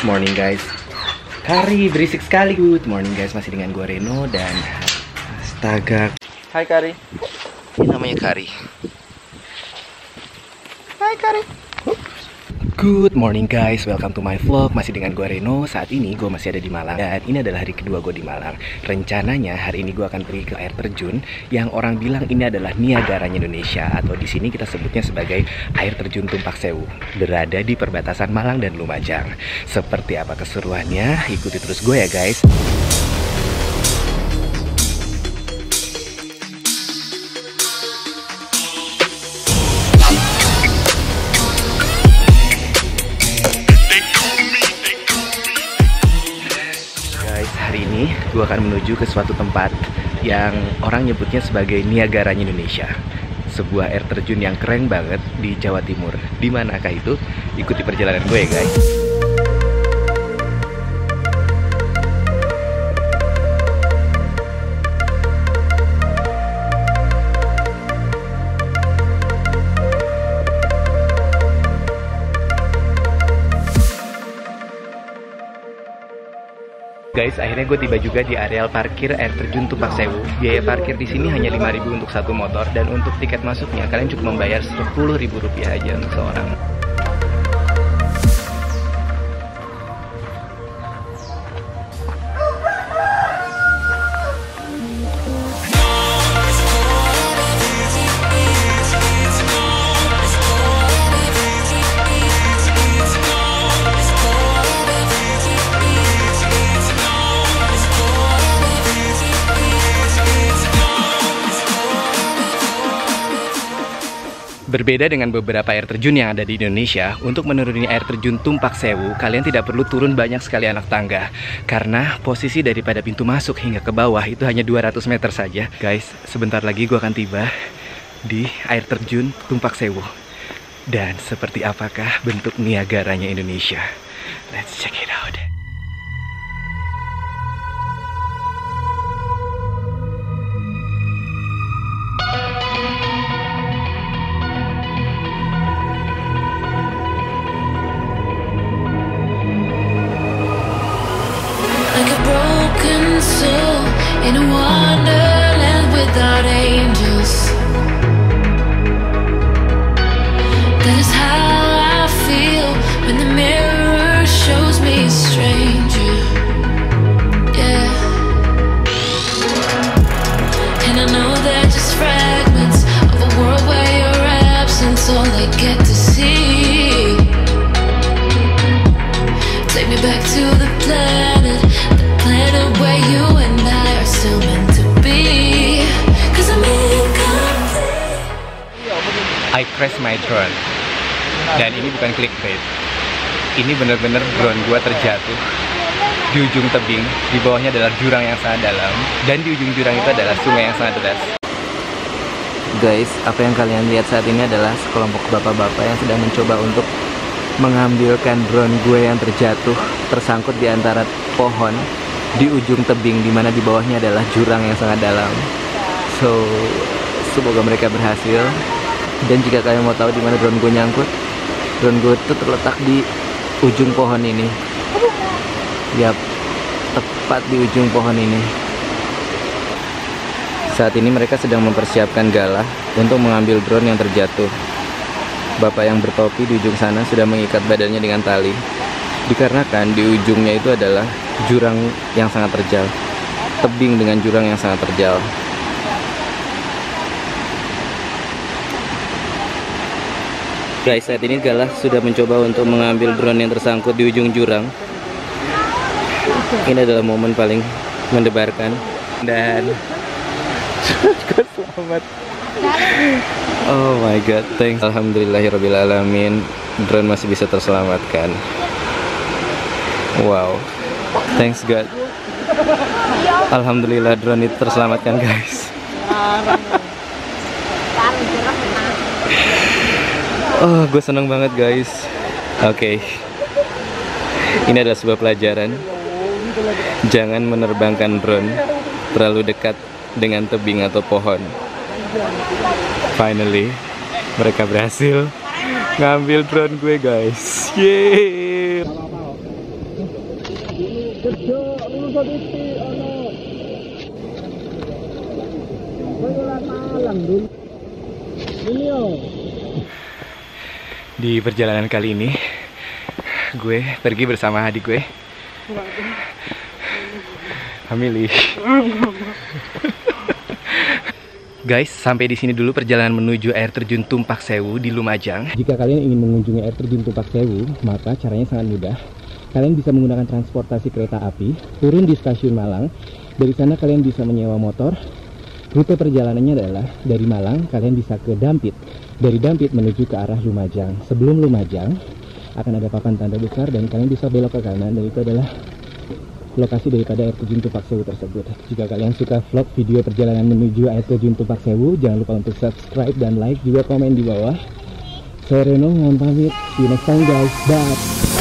Good morning guys. Kari berisik sekali. Good morning guys, masih dengan gue Reno dan astaga. Hai Kari. Ini namanya Kari. Hai Kari. Good morning guys, welcome to my vlog. Masih dengan gue Reno. Saat ini gue masih ada di Malang dan ini adalah hari kedua gue di Malang. Rencananya hari ini gue akan pergi ke air terjun yang orang bilang ini adalah Niagaranya Indonesia, atau di sini kita sebutnya sebagai air terjun Tumpak Sewu, berada di perbatasan Malang dan Lumajang. Seperti apa keseruannya? Ikuti terus gue ya guys. Hari ini gue akan menuju ke suatu tempat yang orang nyebutnya sebagai Niagaranya Indonesia, sebuah air terjun yang keren banget di Jawa Timur. Di manakah itu? Ikuti perjalanan gue ya guys. Guys, akhirnya gue tiba juga di areal parkir air terjun Tumpak Sewu. Biaya parkir di sini hanya 5.000 untuk satu motor, dan untuk tiket masuknya kalian cukup membayar Rp10.000 aja untuk seorang. Berbeda dengan beberapa air terjun yang ada di Indonesia, untuk menuruni air terjun Tumpak Sewu, kalian tidak perlu turun banyak sekali anak tangga. Karena posisi daripada pintu masuk hingga ke bawah itu hanya 200 meter saja. Guys, sebentar lagi gue akan tiba di air terjun Tumpak Sewu. Dan seperti apakah bentuk Niagaranya Indonesia? Let's check it out. In a wonderland without angels, that is how I feel when the mirror shows me a stranger. Yeah, and I know they're just fragments of a world where your absence all I get to see. Take me back to the planet where you and I are still meant to be. 'Cause I'm incomplete. I crash my drone. Dan ini bukan clickbait. Ini bener-bener drone gua terjatuh di ujung tebing. Di bawahnya adalah jurang yang sangat dalam, dan di ujung jurang itu adalah sungai yang sangat deras. Guys, apa yang kalian lihat saat ini adalah sekelompok bapak-bapak yang sedang mencoba untuk mengambilkan drone gue yang terjatuh tersangkut di antara pohon di ujung tebing, dimana di bawahnya adalah jurang yang sangat dalam. So, semoga mereka berhasil. Dan jika kalian mau tahu di mana drone gue nyangkut, drone gue itu terletak di ujung pohon ini. Yap, tepat di ujung pohon ini. Saat ini mereka sedang mempersiapkan galah untuk mengambil drone yang terjatuh. Bapak yang bertopi di ujung sana sudah mengikat badannya dengan tali, dikarenakan di ujungnya itu adalah jurang yang sangat terjal, tebing dengan jurang yang sangat terjal. Guys, saat ini Galah sudah mencoba untuk mengambil drone yang tersangkut di ujung jurang. Ini adalah momen paling mendebarkan, dan selamat. Oh my god, thanks. Alhamdulillahirrabbilalamin, drone masih bisa terselamatkan. Wow, thanks God. Alhamdulillah drone itu terselamatkan guys. Oh, gue seneng banget guys. Oke. Ini adalah sebuah pelajaran. Jangan menerbangkan drone terlalu dekat dengan tebing atau pohon. Finally, mereka berhasil ngambil drone gue guys. Yeay. Di perjalanan kali ini, gue pergi bersama adik gue. Family. Guys, sampai di sini dulu perjalanan menuju air terjun Tumpak Sewu di Lumajang. Jika kalian ingin mengunjungi air terjun Tumpak Sewu, maka caranya sangat mudah. Kalian bisa menggunakan transportasi kereta api, turun di stasiun Malang. Dari sana kalian bisa menyewa motor. Rute perjalanannya adalah dari Malang kalian bisa ke Dampit. Dari Dampit menuju ke arah Lumajang. Sebelum Lumajang akan ada papan tanda besar dan kalian bisa belok ke kanan, dan itu adalah lokasi daripada air terjun Tumpak Sewu tersebut. Jika kalian suka vlog video perjalanan menuju air terjun Tumpak Sewu, jangan lupa untuk subscribe dan like, juga komen di bawah. Saya Reno, mohon pamit. See you next time guys. Bye.